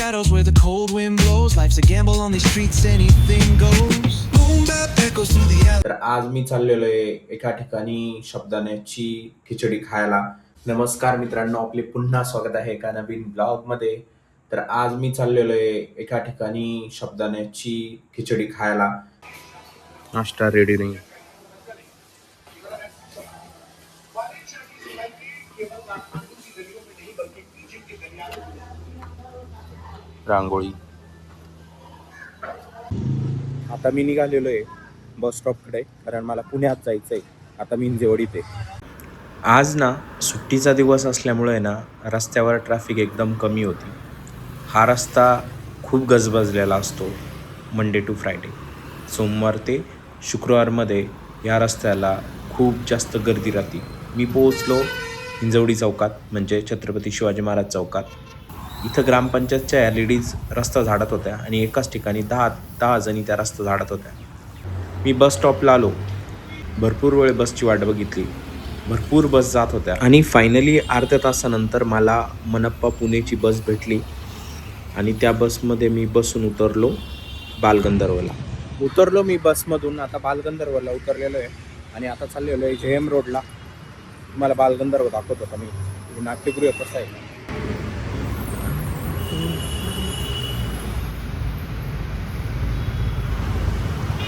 shadows where the cold wind blows. Life's a gamble on these streets, anything goes. Boom bap echoes through the alley. तर आज मी चाललेलो आहे एका ठिकाणी शब्दाण्याची खिचडी खायला. नमस्कार मित्रांनो, आपले पुन्हा स्वागत आहे एका नवीन ब्लॉग मध्ये. तर आज मी चाललेलो आहे एका ठिकाणी शब्दाण्याची खिचडी खायला. नाश्ता रेडी नाही. रांगोळी. आता मी निघालेलो आहे बस स्टॉपकडे, कारण मला पुण्यात जायचं आहे. आता मी हिंजेवाडीत आहे. आज ना सुट्टीचा दिवस असल्यामुळे ना रस्त्यावर ट्रॅफिक एकदम कमी होती. हा रस्ता खूप गजबजलेला असतो मंडे टू फ्रायडे. सोमवार ते शुक्रवारमध्ये या रस्त्याला खूप जास्त गर्दी राहते. मी पोहोचलो हिंजवडी चौकात, म्हणजे छत्रपती शिवाजी महाराज चौकात. इथं ग्रामपंचायतच्या या लेडीज रस्ता झाडत होत्या आणि एकाच ठिकाणी दहा जणी त्या रस्ता झाडत होत्या. मी बस स्टॉपला आलो. भरपूर वेळ बसची वाट बघितली. भरपूर बस जात होत्या आणि फायनली अर्ध्या तासानंतर मला मनप्पा पुणेची बस भेटली आणि त्या बसमध्ये मी बसून उतरलो बालगंधर्वला. उतरलो मी बसमधून. आता बालगंधर्वला उतरलेलो आहे आणि आता चाललेलो आहे JM रोडला. मला बालगंधर्व दाखवत होता मी. नाट्यगृह कसं आहे.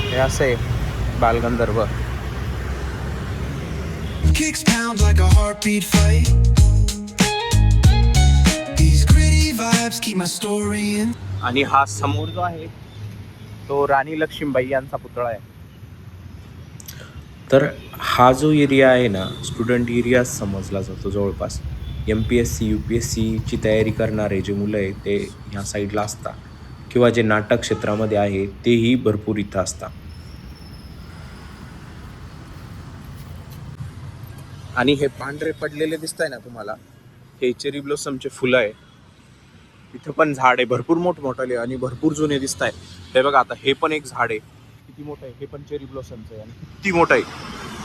हे असं आहे Balgandharva. Kicks pound like a heartbeat fight. These gritty vibes keep my story in. आणि हा समोर जो आहे तो राणी लक्ष्मीबाई यांचा पुतळा आहे. तर हा जो एरिया आहे ना, स्टुडंट एरिया समजला जातो. जवळपास MPSC UPSC ची तयारी करणारे जे मुलं आहे ते ह्या साईडला असतात, किंवा जे नाटक क्षेत्रामध्ये आहे तेही भरपूर इथं असतात. आणि हे पांढरे पडलेले दिसत आहे ना तुम्हाला, हे चेरी ब्लॉसमचे फुलं आहे. इथं पण झाड आहे भरपूर मोठमोठाले आणि भरपूर जुने दिसत आहे. हे बघा, आता हे पण एक झाड आहे. किती मोठं आहे. हे पण चेरी ब्लॉसमचं आहे आणि किती मोठं आहे.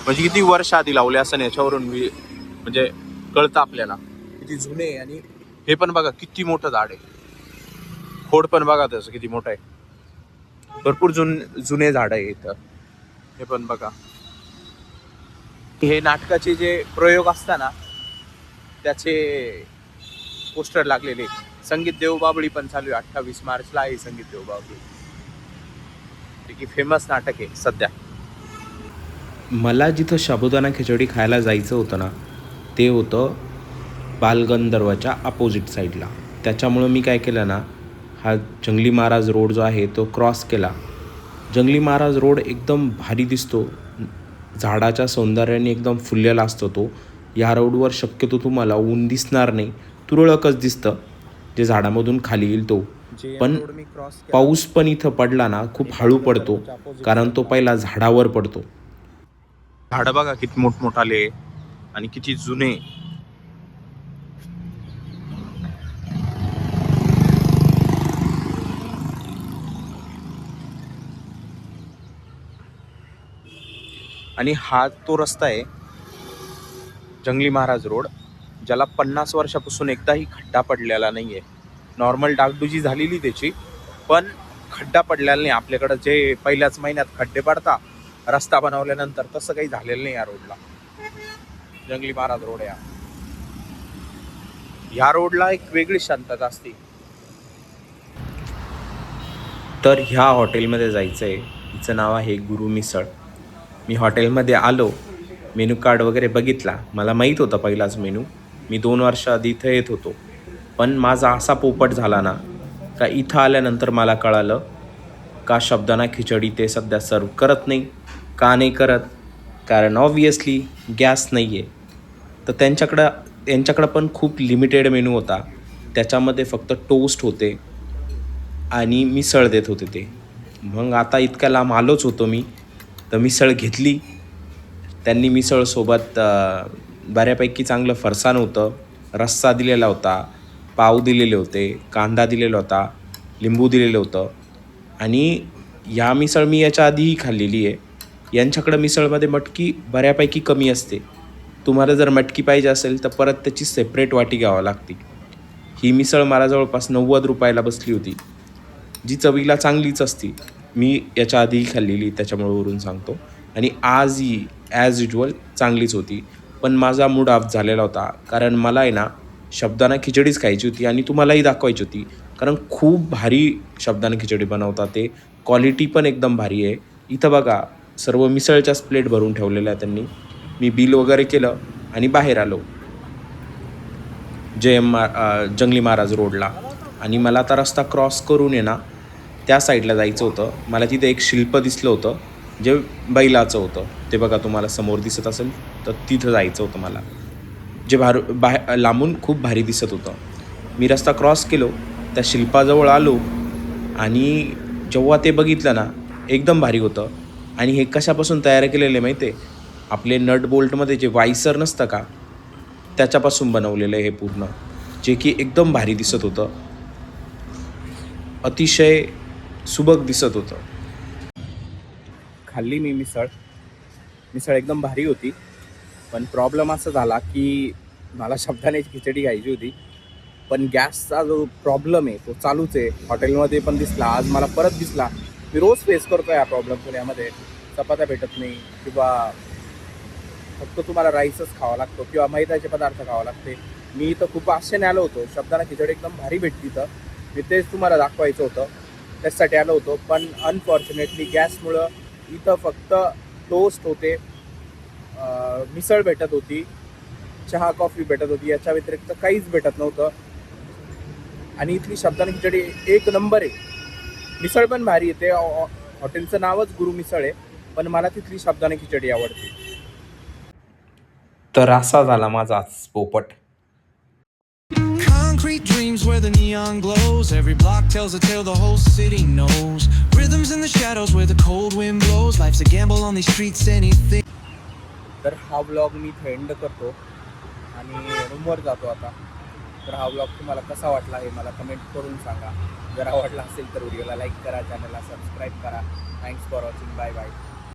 म्हणजे किती वर्ष आधी लावले असं याच्यावरून म्हणजे कळतं आपल्याला किती जुने आहे. आणि हे पण बघा किती मोठं झाड आहे. खोड पण बघा त्याचं किती मोठं आहे. भरपूर जुने झाड आहे इथं. हे पण बघा. हे नाटकाचे जे प्रयोग असतात ना त्याचे पोस्टर लागलेले. संगीत देवबाभळी पण चालू आहे. 28 मार्चला आहे संगीत देवबाभळी. की फेमस नाटक आहे सध्या. मला जिथं साबुदाणा खिचडी खायला जायचं होतं ना, ते होतं बालगंधर्वच्या अपोजिट साईडला. त्याच्यामुळं मी काय केलं ना, हा जंगली महाराज रोड जो आहे तो क्रॉस केला. जंगली महाराज रोड एकदम भारी दिसतो. झाडाच्या सौंदर्याने एकदम फुललेला असतो तो. या रोडवर शक्यतो तुम्हाला ऊन दिसणार नाही, तुरळकच दिसतं जे झाडामधून खाली येईल तो. पण पाऊस पण इथं पडला ना खूप हळू पडतो, कारण तो पहिला झाडावर पडतो. झाडं बघा किती मोठमोठाले आणि किती जुने. आणि हा तो रस्ता आहे जंगली महाराज रोड, ज्याला 50 वर्षापासून एकदाही खड्डा पडलेला नाही आहे. नॉर्मल डागडुजी झालेली त्याची, पण खड्डा पडलेला नाही. आपल्याकडं जे पहिल्याच महिन्यात खड्डे पडतात रस्ता बनवल्यानंतर, तसं काही झालेलं नाही या रोडला. जंगली महाराज रोड आहे ह्या रोडला एक वेगळी शांतता असते. तर ह्या हॉटेलमध्ये जायचं आहे. हिचं नाव आहे गुरु मिसळ. मी हॉटेलमध्ये आलो, मेनू कार्ड वगैरे बघितला. मला माहीत होता पहिलाच मेनू. मी 2 वर्ष आधी इथं येत होतो. पण माझा असा पोपट झाला ना का इथं आल्यानंतर मला कळालं का साबुदाणा खिचडी ते सध्या सर्व करत नाही. का नाही करत? कारण ऑब्वियसली गॅस नाही आहे. तर त्यांच्याकडं पण खूप लिमिटेड मेनू होता. त्याच्यामध्ये फक्त टोस्ट होते आणि मिसळ देत होते ते. मग आता इतक्या लांब आलोच होतो मी, तर मिसळ घेतली. त्यांनी मिसळसोबत बऱ्यापैकी चांगलं फरसाण होतं, रस्सा दिलेला होता, पाव दिलेले होते, कांदा दिलेला होता, लिंबू दिलेलं होतं. आणि या मिसळ मी याच्या आधीही खाल्लेली आहे. यांच्याकडं मिसळमध्ये मटकी बऱ्यापैकी कमी असते. तुम्हाला जर मटकी पाहिजे असेल तर परत त्याची सेपरेट वाटी घ्यावी लागते. ही मिसळ मला जवळपास 90 रुपयाला बसली होती, जी चवीला चांगलीच असती. मी याच्या आधीही खाल्लेली त्याच्यामुळे वरून सांगतो. आणि आजही ॲज युज्युअल चांगलीच होती. पण माझा मूड ऑफ झालेला होता, कारण मला आहे ना साबुदाणा खिचडीच खायची होती आणि तुम्हालाही दाखवायची होती. कारण खूप भारी साबुदाणा खिचडी बनवतात ते. क्वालिटी पण एकदम भारी आहे. इथं बघा सर्व मिसळच्याच प्लेट भरून ठेवलेल्या आहेत त्यांनी. मी बिल वगैरे केलं आणि बाहेर आलो जंगली महाराज रोडला. आणि मला आता रस्ता क्रॉस करून आहे ना त्या साईडला जायचं होतं. मला तिथे एक शिल्प दिसलं होतं जे बैलाचं होतं. ते बघा तुम्हाला समोर दिसत असेल तर तिथं जायचं होतं मला, जे लांबून खूप भारी दिसत होतं. मी रस्ता क्रॉस केलो, त्या शिल्पाजवळ आलो आणि जेव्हा ते बघितलं ना एकदम भारी होतं. आणि हे कशापासून तयार केलेलं आहे माहिती आहे? आपले नट बोल्टमध्ये जे वायसर नसतं का, त्याच्यापासून बनवलेलं आहे हे पूर्ण, जे की एकदम भारी दिसत होतं. अतिशय सुबक दिसत होतं. खाल्ली मी मिसळ एकदम भारी होती. पण प्रॉब्लेम असा झाला की मला साबुदाण्याची खिचडी खायची होती, पण गॅसचा जो प्रॉब्लेम आहे तो चालूच आहे. हॉटेलमध्ये पण दिसला, आज मला परत दिसला. मी रोज फेस करतो हा प्रॉब्लेम पुण्यामध्ये. चपात्या भेटत नाही किंवा फक्त तुम्हाला राईसच खावा लागतो किंवा मैद्याचे पदार्थ खावा लागते. मी इथं खूप आशेने आलो होतो, साबुदाणा खिचडी एकदम भारी भेटली इथं. मी तेच तुम्हाला दाखवायचं होतं, त्यासाठी आलो होतो. पण अनफॉर्च्युनेटली गॅसमुळं इथं फक्त टोस्ट होते, मिसळ भेटत होती, चहा कॉफी भेटत होती, याच्या व्यतिरिक्त काहीच भेटत नव्हतं. आणि इथली साबुदाणा खिचडी एक नंबर आहे. मिसळ पण भारी येते. हॉटेलचं नावच गुरु मिसळ आहे, पण मला तिथली साबुदाणा खिचडी आवडते. तर असा झाला माझा आज पोपट. Concrete dreams where the neon glows. Every block tells a tale the whole city knows. Rhythms in the shadows where the cold wind blows. Life's a gamble on these streets, anything. तर हा vlog मी इथे end करतो आणि रूमवर जातो आता. तर हा व्लॉग तुम्हाला कसा वाटला हे मला कमेंट करून सांगा. जर आवडला असेल तर व्हिडिओला लाईक करा, चॅनलला सबस्क्राईब करा. Thanks for watching. Bye bye.